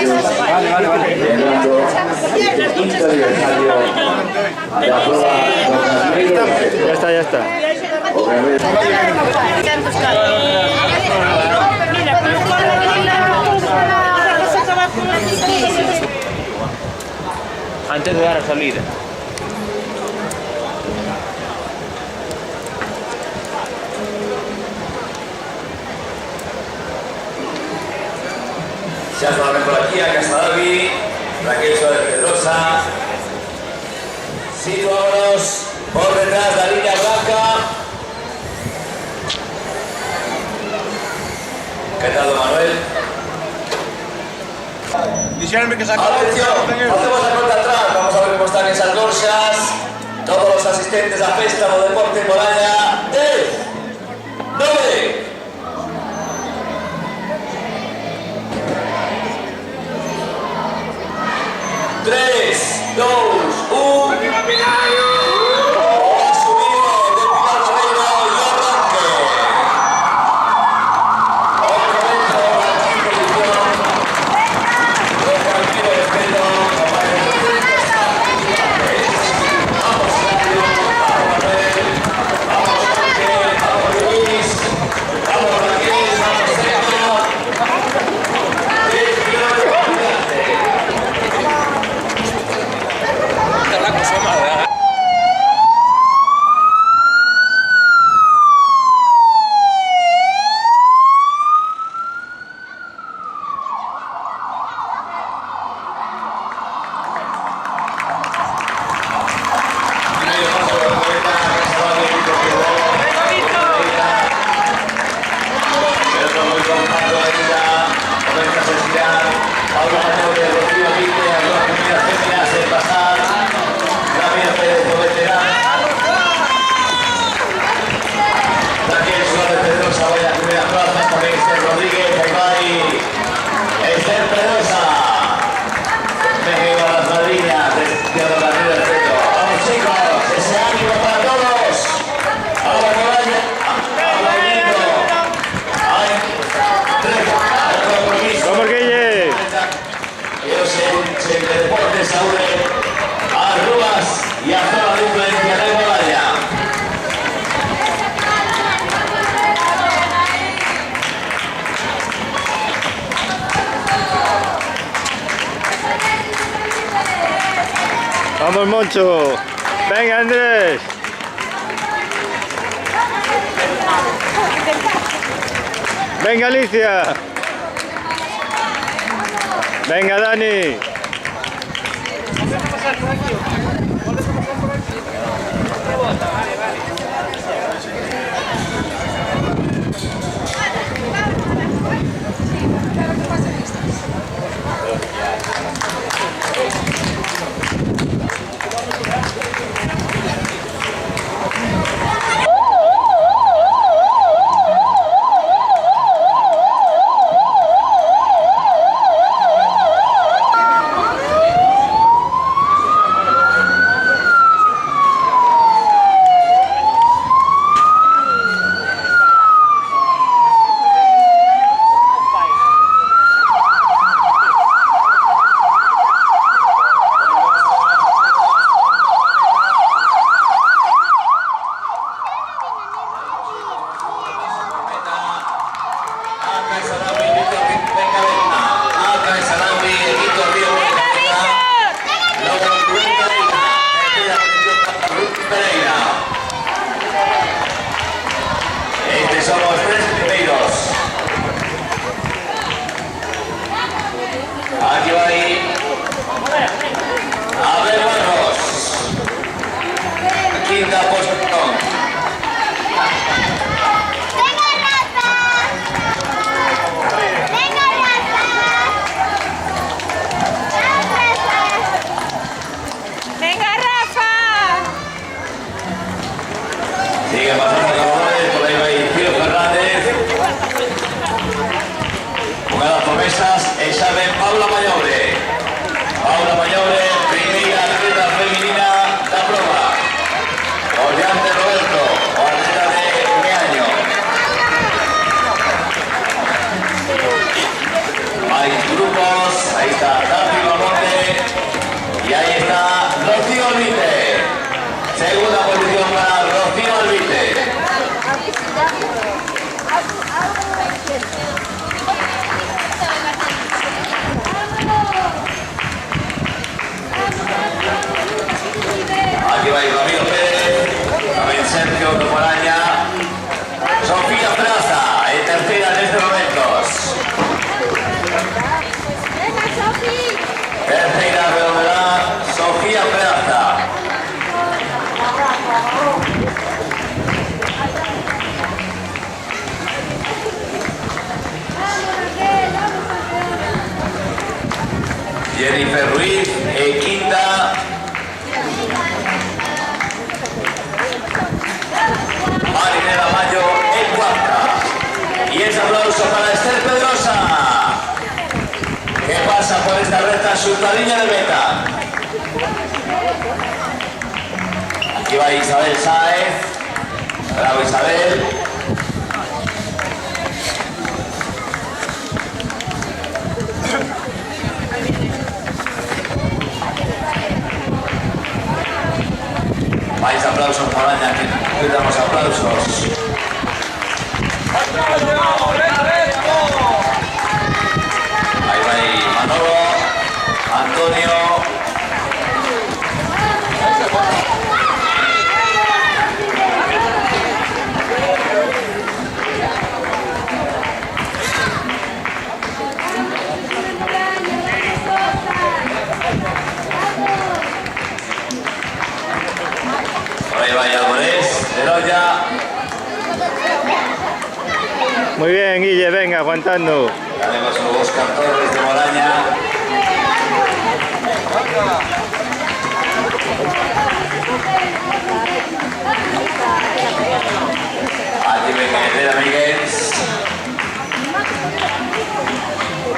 Ya está, ya está. Antes de dar la salida. Ya solamente por aquí, a Casa Davi, Raquel Suárez Pedrosa. Situámonos por detrás de la línea blanca. ¿Qué tal, don Manuel? Atención, hacemos la cuenta atrás, vamos a ver cómo están esas dorsas. Todos los asistentes a festa o deporte por allá. 10, 9. Tres, dos, un. Y hasta la influencia de Bolaya. Vamos, Moncho. Venga, Andrés. Venga, Alicia. Venga, Dani. Son los tres primeros. Aquí va ahí. A ver, vamos. Quinta posición. ¡Venga, Rafa! ¡Venga, Rafa! ¡Venga, Rafa! Sigue pasando Carbonell, por ahí va Ciro Fernández. Una de las promesas es de Paula Mayobre. Paula Mayobre, primera atleta femenina de la prueba. Ollante Roberto, atleta de Meaño. Hay grupos, hay por esta recta su línea de meta. Aquí va Isabel Sáez. Bravo Isabel. Más aplausos por Aña, que damos aplausos. Ahí va ahí Manolo, Antonio. Ahí va Yagonés, Heroya. Muy bien, Guille, venga, aguantando. Tenemos a Oscar Torres de Moraña. Aquí venga Herrera Miguel.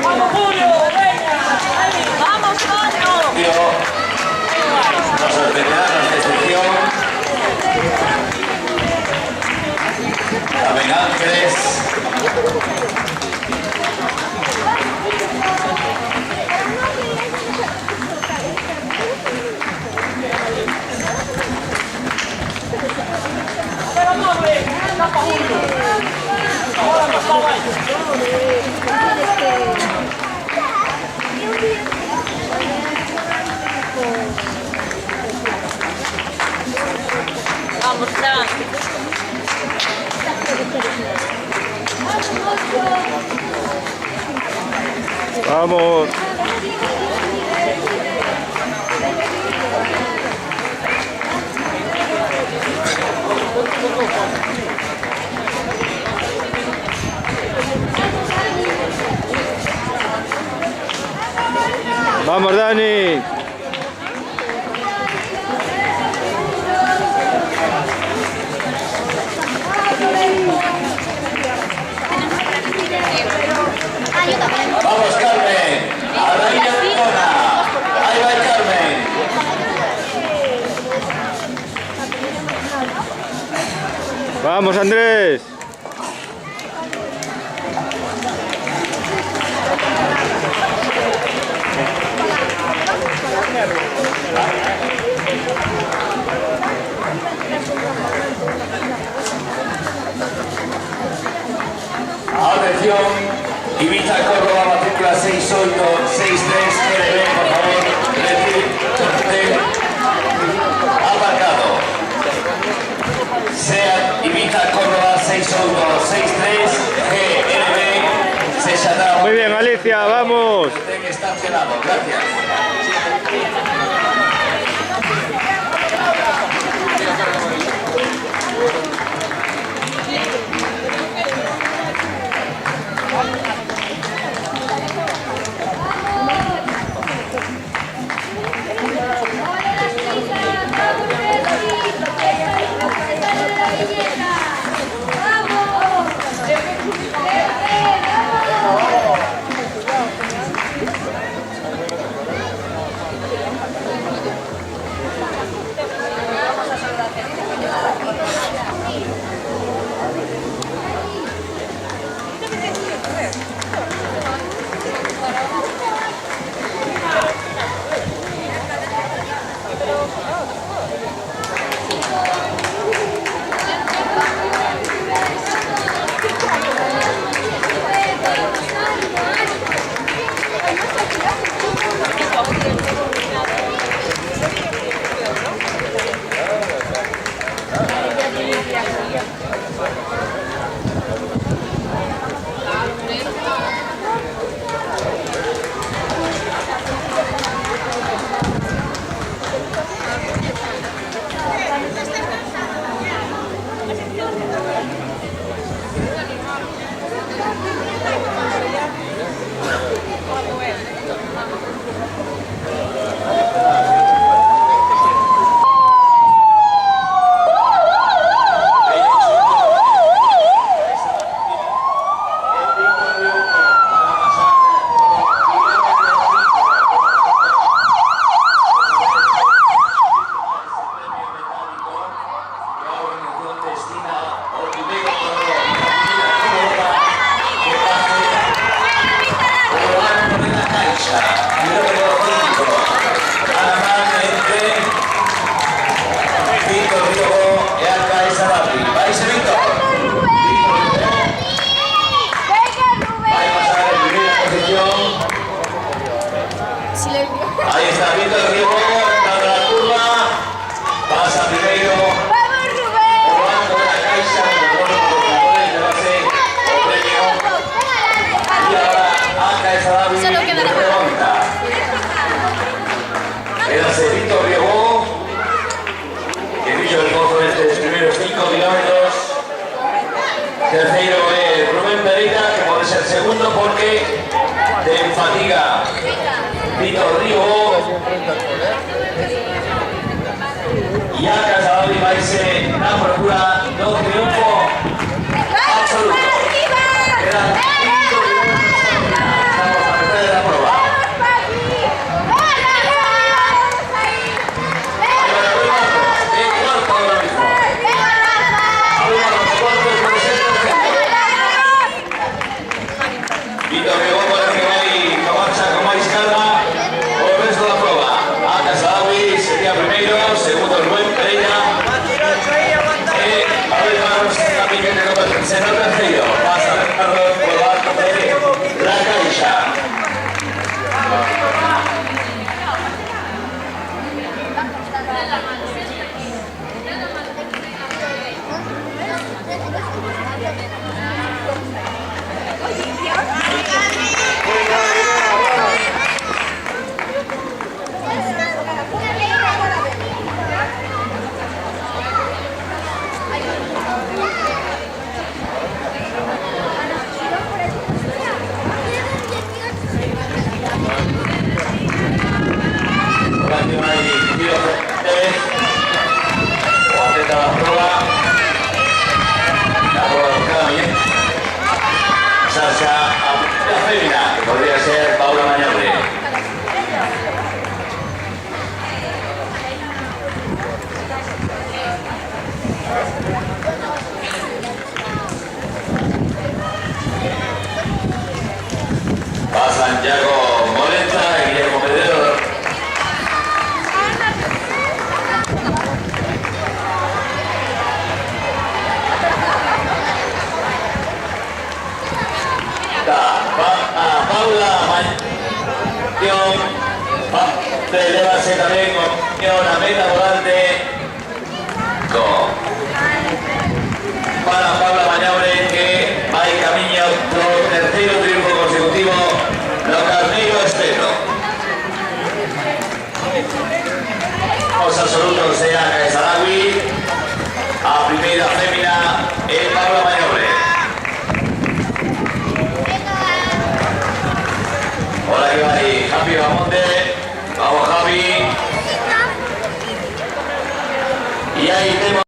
¡Vamos, Julio! ¡Venga! ¡Vamos, Julio! Los veteranos de sección. También Ángeles. Vamos, Fran. Vamos. Vamos, Dani. Vamos, Carmen. A la línea de zona. Ahí va Carmen. Vamos, Andrés. Atención. Ibiza Córdoba, matrícula 6863, LB, por favor, retire, aparcado. SEAT Ibiza Córdoba 6863, GLB, 60. Muy bien, Alicia, vamos. Estacionado, gracias. Tercero es Rubén Pereira, que puede ser segundo porque de fatiga Víctor Rigo. Y acá Sabadell Maise la procura dos triunfos absolutos. Quedan 5 minutos. Estamos a mitad de la prueba. Víctor Rigo por el que va y marcha con más calma por el resto de la prueba. Acá Sabadell sería primero, segundo Rubén Pereira. A ver, vamos a Miguel de López, se nota tercero. Pasa a Ricardo por lo alto de la cancha. La fémina, que podría ser Paula Mañobre. Pasan Yago Molenta y Guillermo Pedrero. Paula Mañón, de elevase también con una meta volante con